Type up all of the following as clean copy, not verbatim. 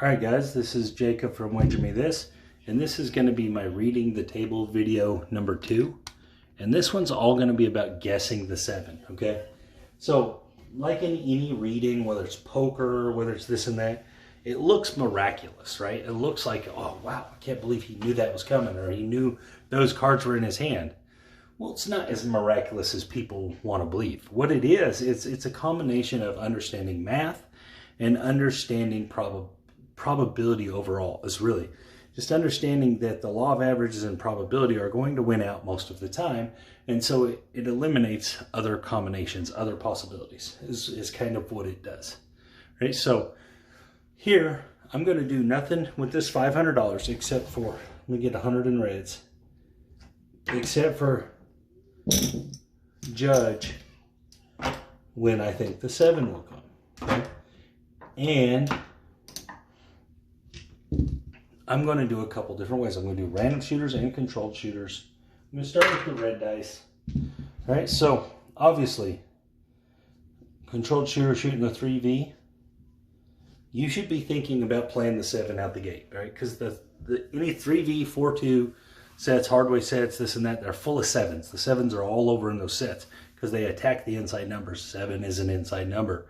All right, guys, this is Jacob from Wager Me This, and this is going to be my reading the table video number 2. And this one's all going to be about guessing the 7, okay? So, like in any reading, whether it's poker, whether it's this and that, it looks miraculous, right? It looks like, oh, wow, I can't believe he knew that was coming, or he knew those cards were in his hand. Well, it's not as miraculous as people want to believe. What it is, it's a combination of understanding math and understanding probability overall. Is really just understanding that the law of averages and probability are going to win out most of the time, and so it eliminates other combinations, other possibilities is kind of what it does, right? So here I'm going to do nothing with this $500 except for, let me get 100 in reds, except for judge when I think the 7 will come, okay? And I'm going to do a couple different ways. I'm going to do random shooters and controlled shooters. I'm going to start with the red dice. All right, so obviously, controlled shooter shooting the 3V, you should be thinking about playing the 7 out the gate, right? Because any 3V, 4-2 sets, hardway sets, this and that, they're full of 7s. The 7s are all over in those sets because they attack the inside numbers. 7 is an inside number.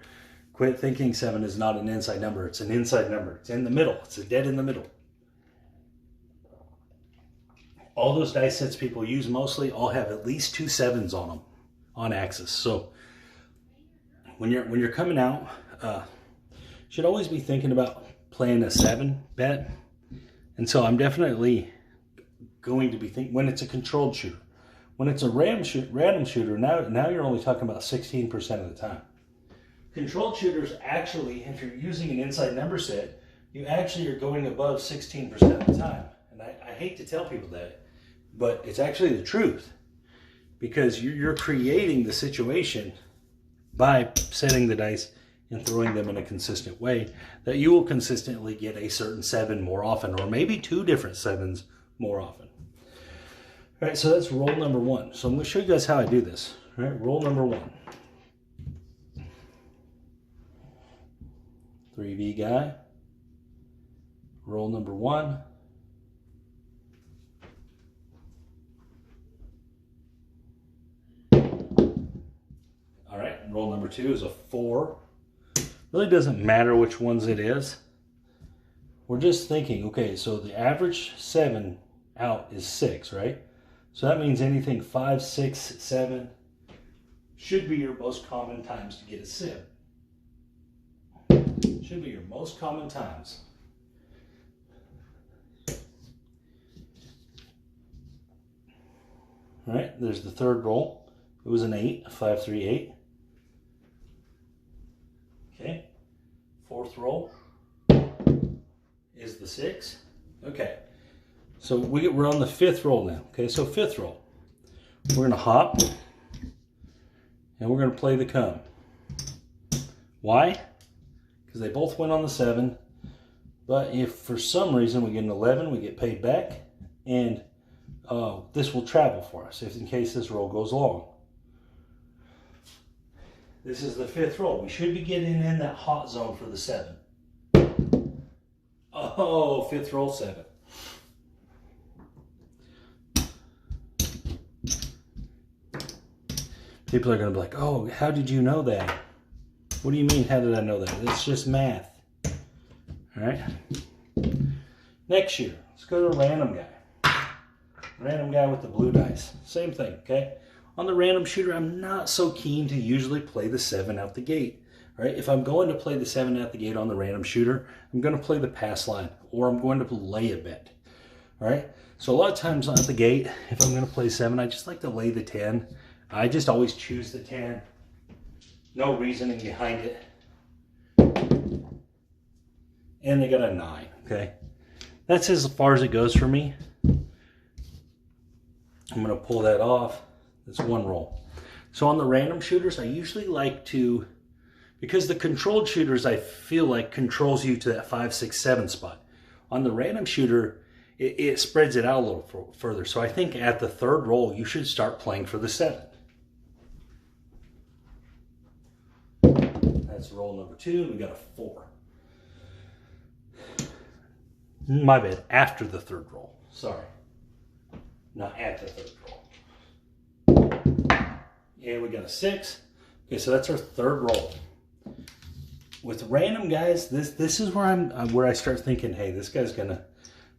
Quit thinking 7 is not an inside number. It's an inside number. It's in the middle. It's dead in the middle. All those dice sets people use mostly all have at least 2 7s on them, on axis. So when you're coming out, you should always be thinking about playing a 7 bet. And so I'm definitely going to be thinking when it's a controlled shooter. When it's a random shooter, now you're only talking about 16% of the time. Controlled shooters actually, if you're using an inside number set, you actually are going above 16% of the time. And I hate to tell people that, but it's actually the truth, because you're creating the situation by setting the dice and throwing them in a consistent way that you will consistently get a certain 7 more often, or maybe 2 different 7s more often. All right, so that's roll number 1. So I'm going to show you guys how I do this. All right, roll number 1. 3V guy. Roll number 1. All right, roll number 2 is a 4. Really doesn't matter which ones it is. We're just thinking, okay, so the average 7 out is 6, right? So that means anything 5, 6, 7 should be your most common times to get a 7. Should be your most common times. All right, there's the third roll. It was an 8, 5, 3, 8. Okay, fourth roll is the 6. Okay, so we're on the 5th roll now. Okay, so 5th roll. We're going to hop, and we're going to play the come. Why? Because they both went on the 7, but if for some reason we get an 11, we get paid back, and this will travel for us if in case this roll goes long. This is the 5th roll. We should be getting in that hot zone for the 7. Oh, 5th roll 7. People are going to be like, oh, how did you know that? What do you mean, how did I know that? It's just math. All right. Next shooter. Let's go to a random guy. Random guy with the blue dice. Same thing, okay? On the random shooter, I'm not so keen to usually play the 7 out the gate. All right? If I'm going to play the 7 out the gate on the random shooter, I'm going to play the pass line, or I'm going to lay a bet. All right? So a lot of times out the gate, if I'm going to play 7, I just like to lay the 10. I just always choose the 10. No reasoning behind it. And they got a 9, okay? That's as far as it goes for me. I'm going to pull that off. That's one roll. So on the random shooters, I usually like to, because the controlled shooters I feel like controls you to that 5, 6, 7 spot. On the random shooter, it spreads it out a little further. So I think at the 3rd roll, you should start playing for the 7. That's roll number 2. We got a 4. My bad, after the third roll. Sorry. Not at the third roll. And we got a 6. Okay, so that's our third roll. With random guys, this is where I start thinking, hey, this guy's gonna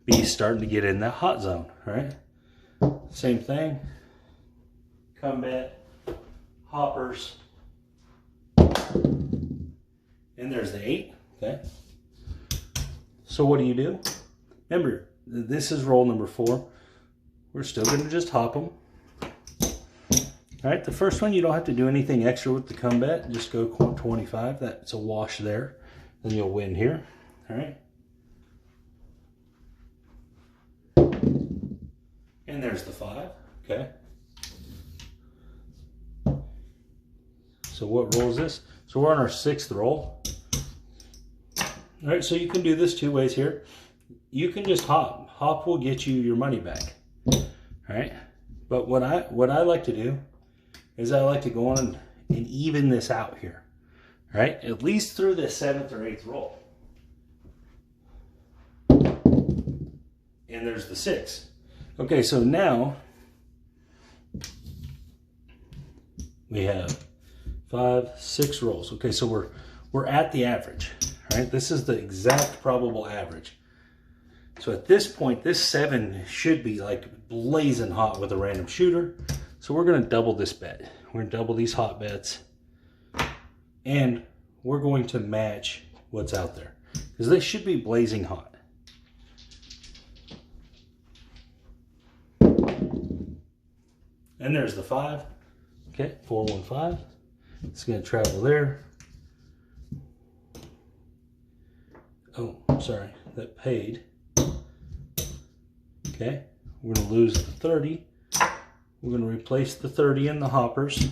be starting to get in that hot zone, right? Same thing. Combat, hoppers, and there's the 8. Okay. So what do? Remember, this is roll number 4. We're still going to just hop them. All right, the first one, you don't have to do anything extra with the combat. Just go 25. That's a wash there. Then you'll win here. All right. And there's the 5. Okay. So what roll is this? So we're on our 6th roll. All right, so you can do this 2 ways here. You can just hop. Hop will get you your money back. All right. But what I like to do is I like to go on and even this out here. All right, at least through the 7th or 8th roll. And there's the 6. Okay, so now we have 5, 6 rolls. Okay, so we're at the average. Right? This is the exact probable average. So at this point, this 7 should be like blazing hot with a random shooter. So we're going to double this bet. We're going to double these hot bets. And we're going to match what's out there. Because they should be blazing hot. And there's the 5. Okay, 415. It's going to travel there. Oh, sorry, that paid. Okay, we're going to lose the 30. We're going to replace the 30 in the hoppers.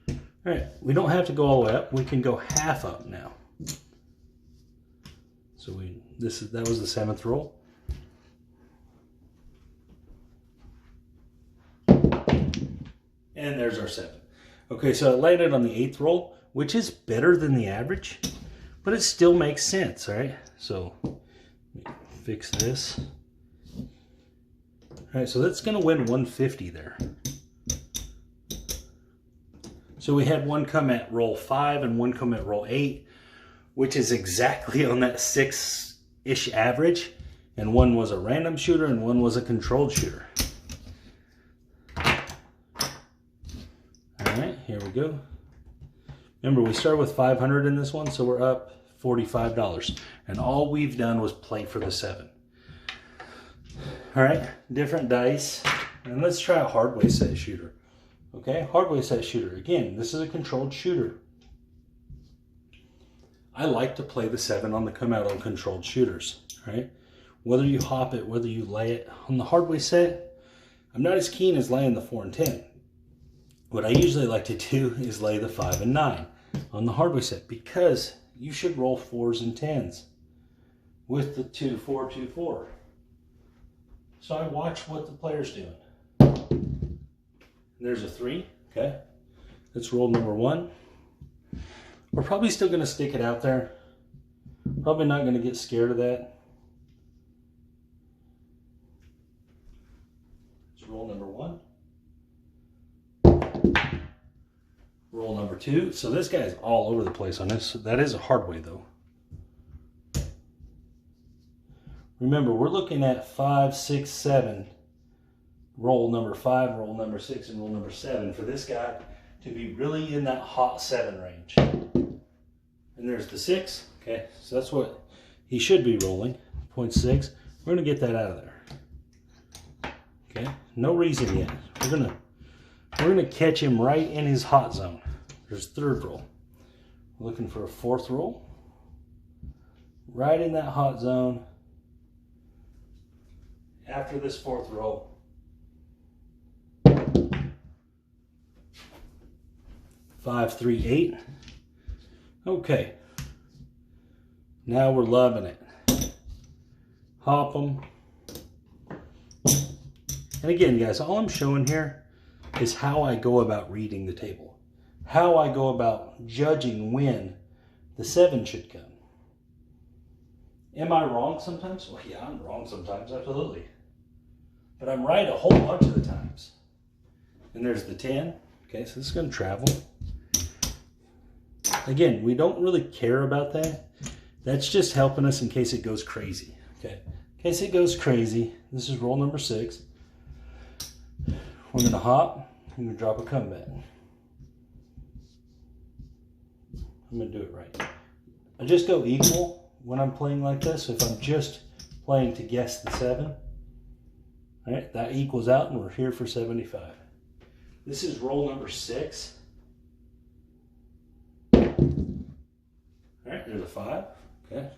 All right, we don't have to go all the way up. We can go half up now. So that was the 7th roll. And there's our 7. Okay, so it landed on the 8th roll, which is better than the average, but it still makes sense, all right? So let me fix this. All right, so that's going to win 150 there. So we had one come at roll 5 and one come at roll 8, which is exactly on that 6-ish average. And one was a random shooter and one was a controlled shooter. All right, here we go. Remember, we started with 500 in this one, so we're up $45. And all we've done was play for the 7. All right, different dice. And let's try a hardway set shooter. Okay, hardway set shooter. Again, this is a controlled shooter. I like to play the 7 on the come out on controlled shooters. Right? Whether you hop it, whether you lay it. On the hardway set, I'm not as keen as laying the 4 and 10. What I usually like to do is lay the 5 and 9 on the hardway set, because you should roll 4s and 10s with the 2, 4, 2, 4. So I watch what the player's doing. There's a 3, okay? That's roll number 1. We're probably still going to stick it out there. Probably not going to get scared of that. It's roll number 1. Roll number 2. So this guy's all over the place on this. That is a hard way though. Remember, we're looking at 5, 6, 7. Roll number 5, roll number 6, and roll number 7 for this guy to be really in that hot 7 range. And there's the 6. Okay, so that's what he should be rolling. 0.6. We're going to get that out of there. Okay, no reason yet. We're gonna catch him right in his hot zone. There's 3rd roll. We're looking for a 4th roll. Right in that hot zone. After this 4th roll. 5, 3, 8. Okay. Now we're loving it. Hop them. And again, guys, all I'm showing here is how I go about reading the table. How I go about judging when the 7 should come. Am I wrong sometimes? Well, yeah, I'm wrong sometimes, absolutely. But I'm right a whole bunch of the times. And there's the 10. Okay, so this is going to travel. Again, we don't really care about that. That's just helping us in case it goes crazy. Okay, in case it goes crazy, this is roll number 6. We're going to hop. I'm going to drop a comeback. I'm going to do it right. I just go equal when I'm playing like this. If I'm just playing to guess the 7, all right, that equals out and we're here for 75. This is roll number 6. All right, there's a 5. Okay.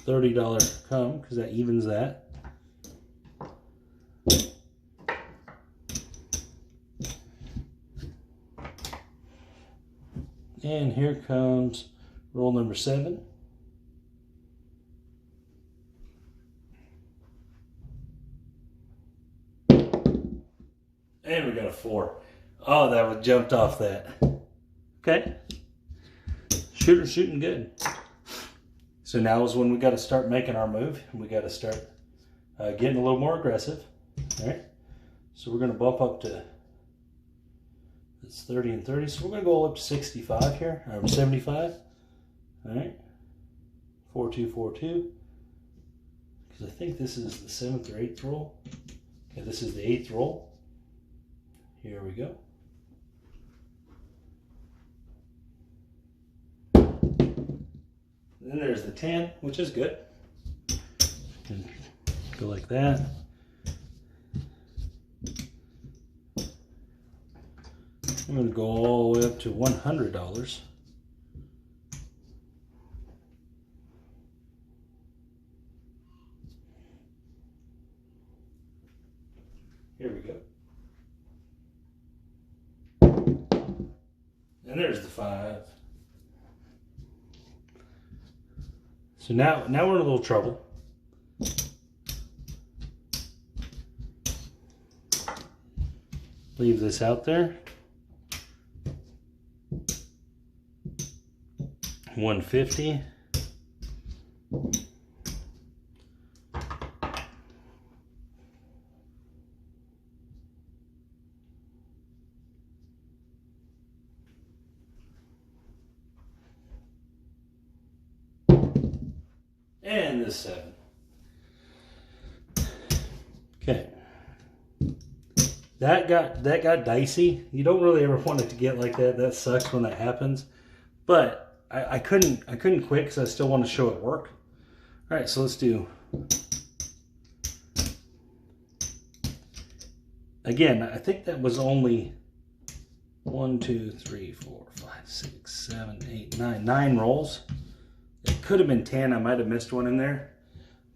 $30 come because that evens that. And here comes roll number 7. And we got a 4. Oh, that one jumped off that. Okay. Shooter's shooting good. So now is when we got to start making our move. We got to start getting a little more aggressive. All right. So we're going to bump up to, it's 30 and 30. So we're going to go all up to 65 here, or 75. All right. 4, 2, 4, 2. Because I think this is the 7th or 8th roll. Okay, this is the 8th roll. Here we go. Then there's the 10, which is good. Go like that. I'm going to go all the way up to $100. Here we go. And there's the 5. So now we're in a little trouble. Leave this out there. 150. And this 7. Okay. That got dicey. You don't really ever want it to get like that. That sucks when that happens. But I couldn't quit because I still want to show it work. All right, so let's do. Again, I think that was only 1, 2, 3, 4, 5, 6, 7, 8, 9. 9 rolls. It could have been 10. I might have missed one in there.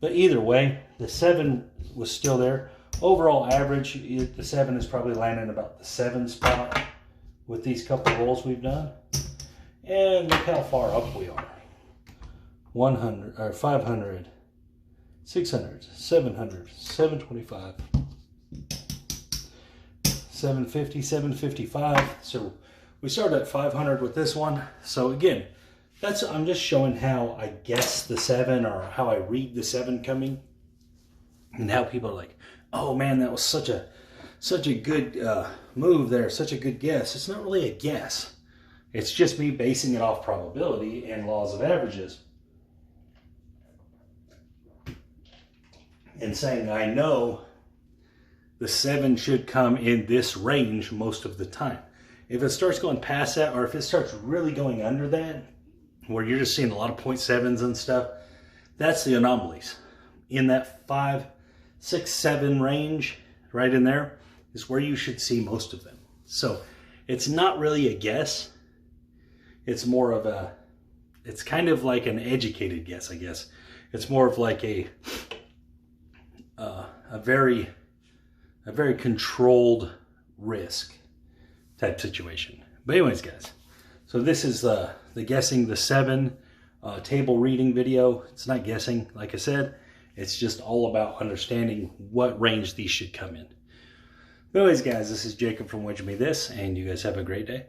But either way, the 7 was still there. Overall average, the 7 is probably landing about the 7 spot with these couple rolls we've done. And look how far up we are. 100, or 500, 600, 700, 725, 750, 755. So we started at 500 with this one. So again, I'm just showing how I guess the 7 or how I read the 7 coming, and how people are like, oh man, that was such a good move there, such a good guess. It's not really a guess. It's just me basing it off probability and laws of averages. And saying I know the 7 should come in this range most of the time. If it starts going past that, or if it starts really going under that, where you're just seeing a lot of 0.7s and stuff, that's the anomalies. In that 5, 6, 7 range, right in there, is where you should see most of them. So it's not really a guess. It's more of it's kind of like an educated guess, I guess. It's more of like a very controlled risk type situation. But anyways, guys, so this is the guessing the 7 table reading video. It's not guessing, like I said. It's just all about understanding what range these should come in. Anyways, guys, this is Jacob from Wedge Me This, and you guys have a great day.